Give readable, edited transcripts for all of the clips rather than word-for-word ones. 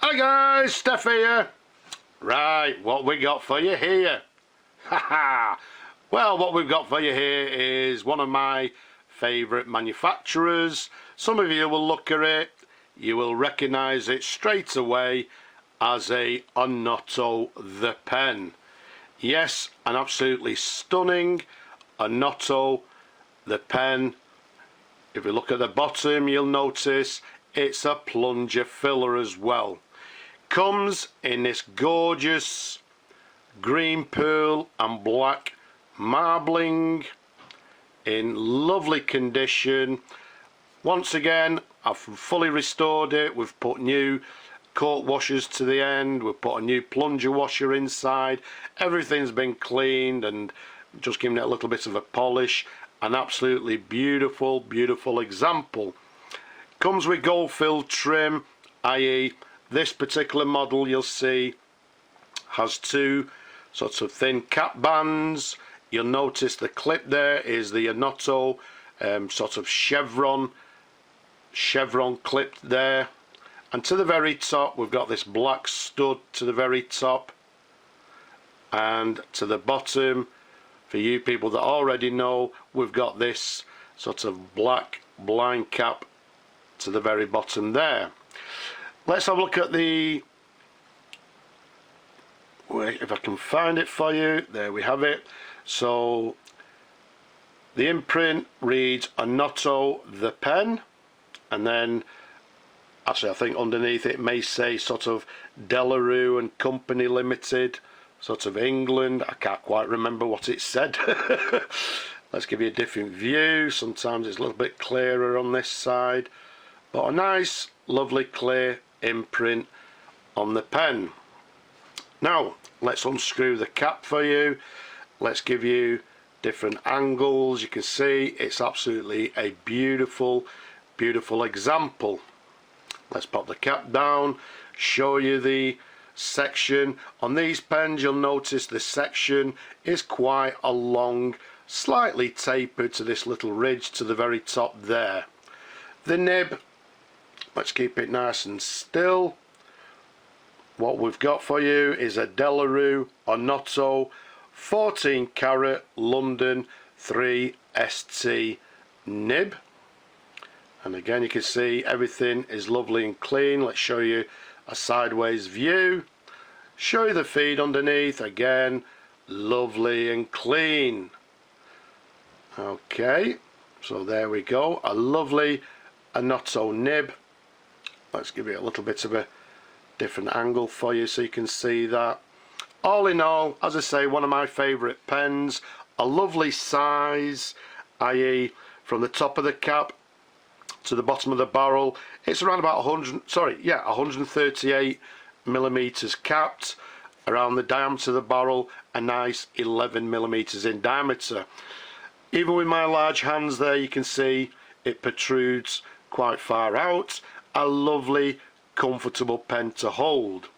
Hi guys, Steph here. Right, what we got for you here? Haha. Well, what we've got for you here is one of my favourite manufacturers. Some of you will look at it, you will recognise it straight away as a Onoto The Pen. Yes, an absolutely stunning Onoto The Pen. If you look at the bottom, you'll notice it's a plunger filler as well. Comes in this gorgeous green pearl and black marbling in lovely condition. Once again, I've fully restored it. We've put new cork washers to the end, we've put a new plunger washer inside. Everything's been cleaned and just giving it a little bit of a polish. An absolutely beautiful example. Comes with gold filled trim, i.e. this particular model you'll see has two sorts of thin cap bands. You'll notice the clip there is the Onoto sort of chevron clipped there, and to the very top we've got this black stud to the very top, and to the bottom, for you people that already know, we've got this sort of black blind cap to the very bottom there. Let's have a look at the, wait if I can find it for you. There we have it. So the imprint reads Onoto The Pen, and then actually I think underneath it may say sort of Rue and Company Limited, sort of England. I can't quite remember what it said. Let's give you a different view. Sometimes it's a little bit clearer on this side, but a nice lovely clear imprint on the pen. Now let's unscrew the cap for you. Let's give you different angles. You can see it's absolutely a beautiful example. Let's pop the cap down, show you the section. On these pens you'll notice the section is quite a long, slightly tapered to this little ridge to the very top there. The nib, let's keep it nice and still. What we've got for you is a Rue Onoto 14 carat London 3 ST nib, and again you can see everything is lovely and clean. Let's show you a sideways view, show you the feed underneath, again lovely and clean. Okay, so there we go, a lovely Onoto nib. Let's give it a little bit of a different angle for you so you can see that. All in all, as I say, one of my favourite pens. A lovely size, i.e. from the top of the cap to the bottom of the barrel, it's around about 138 millimeters capped. Around the diameter of the barrel, a nice 11 millimeters in diameter. Even with my large hands there, you can see it protrudes quite far out. A lovely comfortable pen to hold.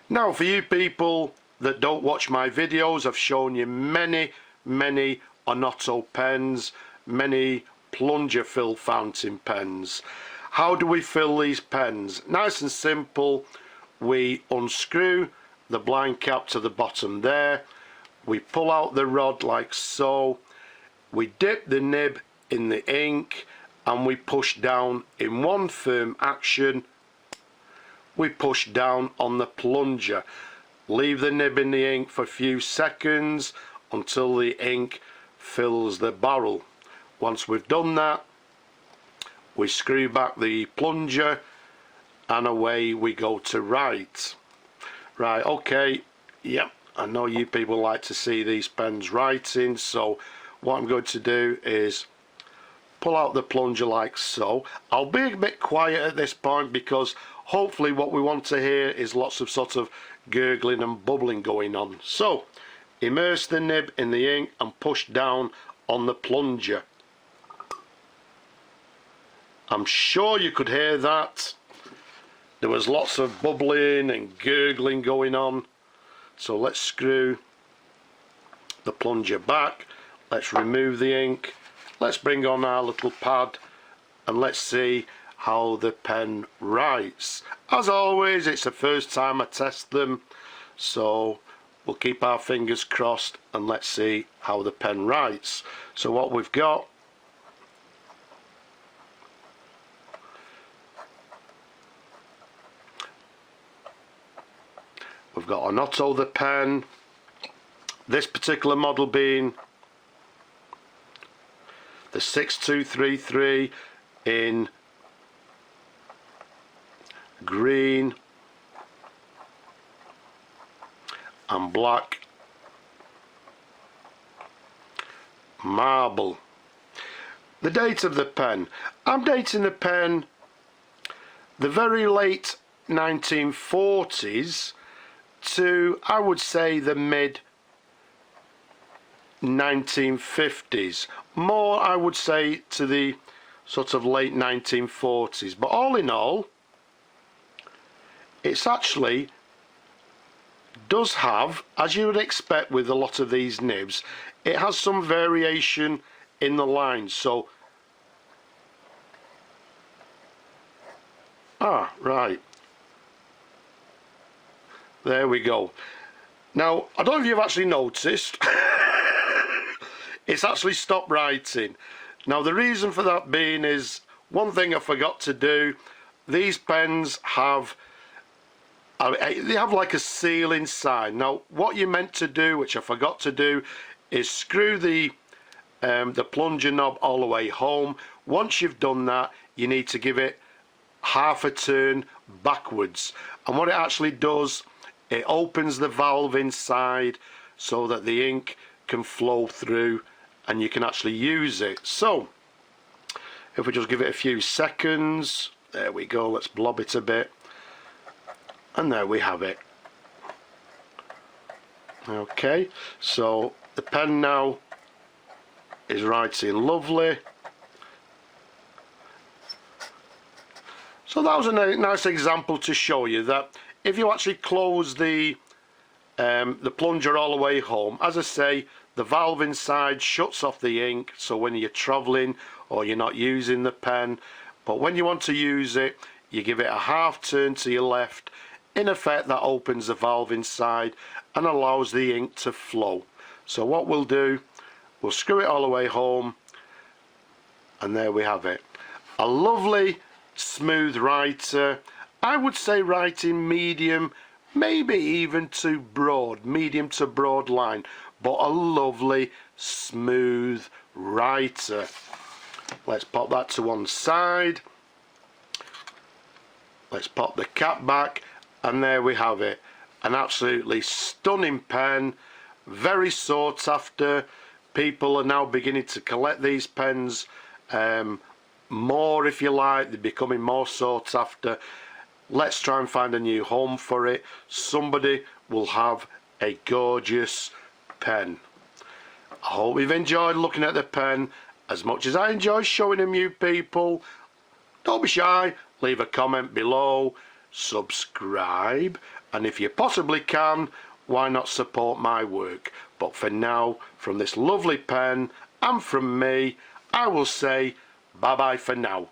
Now for you people that don't watch my videos, I've shown you many Onoto pens, many plunger fill fountain pens. How do we fill these pens? Nice and simple. We unscrew the blind cap to the bottom there, we pull out the rod like so, we dip the nib in the ink, and we push down in one firm action. We push down on the plunger, leave the nib in the ink for a few seconds until the ink fills the barrel. Once we've done that, we screw back the plunger and away we go to write. Right, okay, yep, I know you people like to see these pens writing, so what I'm going to do is pull out the plunger like so. I'll be a bit quiet at this point because hopefully what we want to hear is lots of sort of gurgling and bubbling going on. So immerse the nib in the ink and push down on the plunger. I'm sure you could hear that. There was lots of bubbling and gurgling going on. So let's screw the plunger back. Let's remove the ink. Let's bring on our little pad and let's see how the pen writes. As always, it's the first time I test them, so we'll keep our fingers crossed and let's see how the pen writes. So what we've got, we've got Onoto the Pen, this particular model being the 6233 in green and black marble. The date of the pen, I'm dating the pen the very late 1940s to, I would say, the mid 1950s. More, I would say, to the sort of late 1940s. But all in all, it's actually does have, as you would expect with a lot of these nibs, it has some variation in the lines. So, right, there we go. Now, I don't know if you've actually noticed, it's actually stopped writing. Now, the reason for that being is, one thing I forgot to do, these pens have, they have like a seal inside. Now, what you're meant to do, which I forgot to do, is screw the plunger knob all the way home. Once you've done that, you need to give it half a turn backwards. And what it actually does, it opens the valve inside so that the ink can flow through and you can actually use it. So, if we just give it a few seconds, there we go, let's blob it a bit. And there we have it. Okay, so the pen now is writing lovely. So that was a nice example to show you that if you actually close the plunger all the way home, as I say, the valve inside shuts off the ink, so when you're travelling or you're not using the pen, but when you want to use it, you give it a half turn to your left. In effect, that opens the valve inside and allows the ink to flow. So what we'll do, we'll screw it all the way home, and there we have it. A lovely smooth writer. I would say writing medium, maybe even to broad, medium to broad line, but a lovely smooth writer. Let's pop that to one side. Let's pop the cap back, and there we have it. An absolutely stunning pen, very sought after. People are now beginning to collect these pens more, if you like. They're becoming more sought after. Let's try and find a new home for it. Somebody will have a gorgeous pen. I hope you've enjoyed looking at the pen as much as I enjoy showing them you people. Don't be shy, leave a comment below, subscribe, and if you possibly can, why not support my work. But for now, from this lovely pen and from me, I will say bye bye for now.